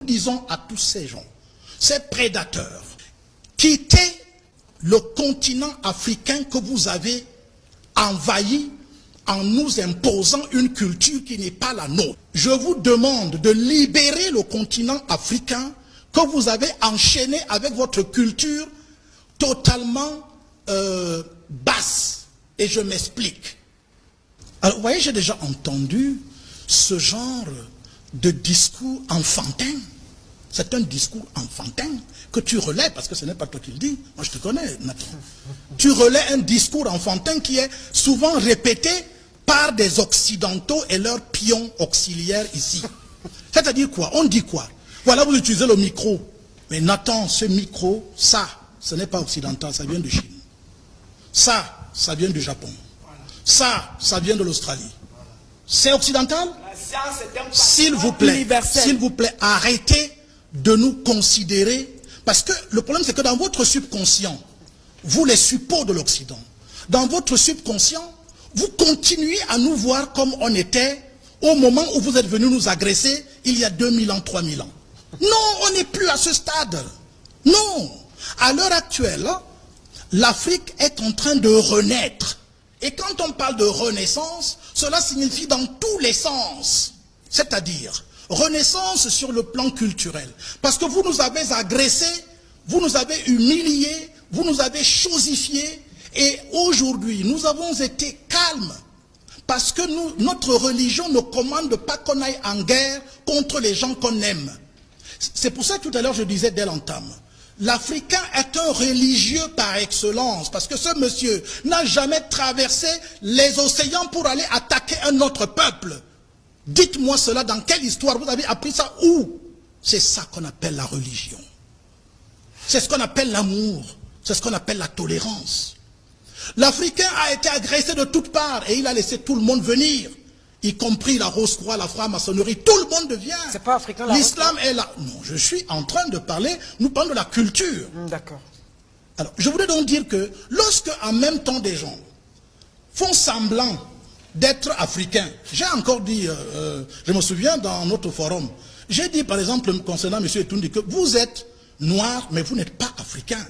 Disons à tous ces gens, ces prédateurs, quittez le continent africain que vous avez envahi en nous imposant une culture qui n'est pas la nôtre. Je vous demande de libérer le continent africain que vous avez enchaîné avec votre culture totalement basse. Et je m'explique. Alors, vous voyez, j'ai déjà entendu ce genre de discours enfantin. C'est un discours enfantin que tu relais, parce que ce n'est pas toi qui le dis. Moi, je te connais, Nathan. Tu relais un discours enfantin qui est souvent répété par des Occidentaux et leurs pions auxiliaires ici. C'est-à-dire quoi? On dit quoi? Voilà, vous utilisez le micro. Mais Nathan, ce micro, ça, ce n'est pas occidental, ça vient de Chine. Ça vient du Japon. Ça vient de l'Australie. C'est occidental? S'il vous plaît, arrêtez de nous considérer, parce que le problème c'est que dans votre subconscient, vous les suppôts de l'Occident, dans votre subconscient, vous continuez à nous voir comme on était au moment où vous êtes venus nous agresser il y a 2000 ans, 3000 ans. Non, on n'est plus à ce stade. Non. À l'heure actuelle, l'Afrique est en train de renaître. Et quand on parle de renaissance, cela signifie dans tous les sens. C'est-à-dire, renaissance sur le plan culturel. Parce que vous nous avez agressés, vous nous avez humiliés, vous nous avez chosifiés. Et aujourd'hui, nous avons été calmes. Parce que notre religion ne commande pas qu'on aille en guerre contre les gens qu'on aime. C'est pour ça que tout à l'heure je disais dès l'entame. L'Africain est un religieux par excellence, parce que ce monsieur n'a jamais traversé les océans pour aller attaquer un autre peuple. Dites-moi cela, dans quelle histoire vous avez appris ça? Où? C'est ça qu'on appelle la religion. C'est ce qu'on appelle l'amour. C'est ce qu'on appelle la tolérance. L'Africain a été agressé de toutes parts et il a laissé tout le monde venir, y compris la Rose-Croix, la franc-maçonnerie, tout le monde vient. C'est pas africain, l'islam est là. Non, je suis en train de parler, nous parlons de la culture. D'accord. Alors, je voudrais donc dire que lorsque en même temps des gens font semblant d'être africains, j'ai encore dit, je me souviens dans notre forum, j'ai dit par exemple concernant M. Etoundi que vous êtes noir, mais vous n'êtes pas africain.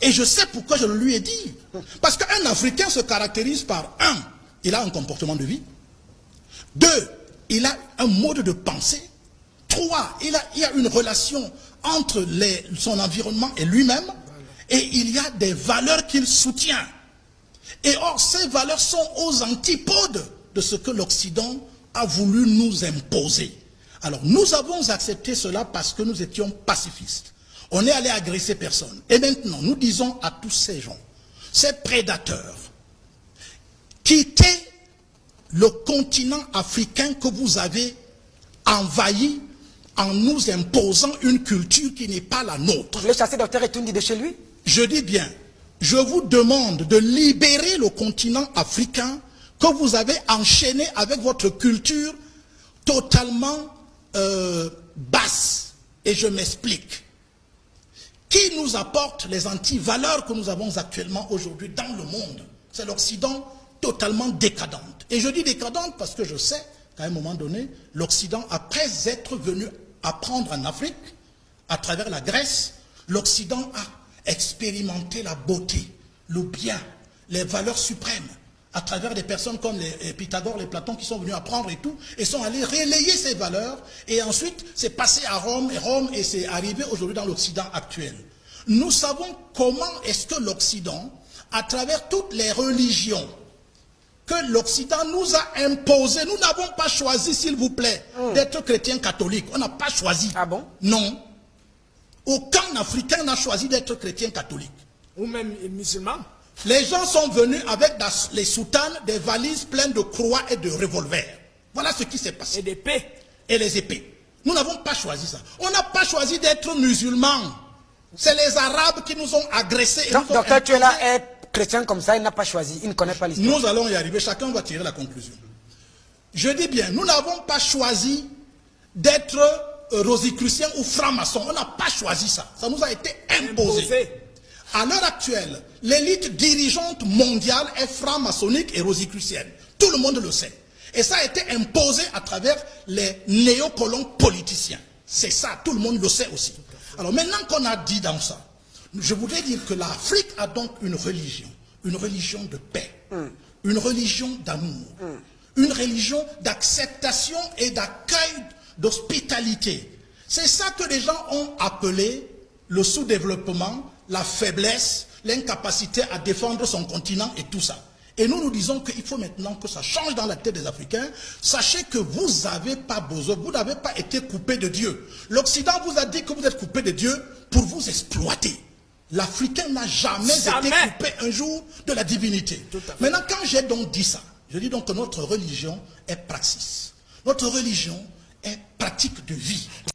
Et je sais pourquoi je le lui ai dit. Parce qu'un Africain se caractérise par, un, il a un comportement de vie. Deux, il a un mode de pensée. Trois, il y a une relation entre son environnement et lui-même. Et il y a des valeurs qu'il soutient. Et or, ces valeurs sont aux antipodes de ce que l'Occident a voulu nous imposer. Alors, nous avons accepté cela parce que nous étions pacifistes. On est allé agresser personne. Et maintenant, nous disons à tous ces gens, ces prédateurs, quittez le continent africain que vous avez envahi en nous imposant une culture qui n'est pas la nôtre. Vous voulez chasser Dr Etoundi de chez lui? Je dis bien, je vous demande de libérer le continent africain que vous avez enchaîné avec votre culture totalement basse. Et je m'explique. Qui nous apporte les antivaleurs que nous avons actuellement aujourd'hui dans le monde? C'est l'Occident totalement décadente. Et je dis décadente parce que je sais qu'à un moment donné, l'Occident, après être venu apprendre en Afrique, à travers la Grèce, l'Occident a expérimenté la beauté, le bien, les valeurs suprêmes, à travers des personnes comme les Pythagore, les Platon qui sont venus apprendre et tout, et sont allés relayer ces valeurs, et ensuite c'est passé à Rome, et c'est arrivé aujourd'hui dans l'Occident actuel. Nous savons comment est-ce que l'Occident, à travers toutes les religions, que l'Occident nous a imposé, nous n'avons pas choisi, s'il vous plaît, d'être chrétien catholique. On n'a pas choisi. Ah bon? Non. Aucun Africain n'a choisi d'être chrétien catholique. Ou même musulman. Les gens sont venus avec les soutanes, des valises pleines de croix et de revolvers. Voilà ce qui s'est passé. Et d'épées. Et les épées. Nous n'avons pas choisi ça. On n'a pas choisi d'être musulmans. C'est les Arabes qui nous ont agressés. Donc, docteur Tuela est chrétien comme ça, il n'a pas choisi, il ne connaît pas l'histoire. Nous allons y arriver, chacun va tirer la conclusion. Je dis bien, nous n'avons pas choisi d'être rosicruciens ou francs-maçons. On n'a pas choisi ça. Ça nous a été imposé. À l'heure actuelle, l'élite dirigeante mondiale est franc-maçonnique et rosicrucienne. Tout le monde le sait. Et ça a été imposé à travers les néocolons politiciens. C'est ça, tout le monde le sait aussi. Alors maintenant qu'on a dit dans ça, je voudrais dire que l'Afrique a donc une religion de paix, une religion d'amour, une religion d'acceptation et d'accueil, d'hospitalité. C'est ça que les gens ont appelé le sous-développement, la faiblesse, l'incapacité à défendre son continent et tout ça. Et nous disons qu'il faut maintenant que ça change dans la tête des Africains. Sachez que vous n'avez pas besoin, vous n'avez pas été coupé de Dieu. L'Occident vous a dit que vous êtes coupé de Dieu pour vous exploiter. L'Africain n'a jamais été coupé un jour de la divinité. Maintenant, quand j'ai donc dit ça, je dis donc que notre religion est praxis. Notre religion est pratique de vie.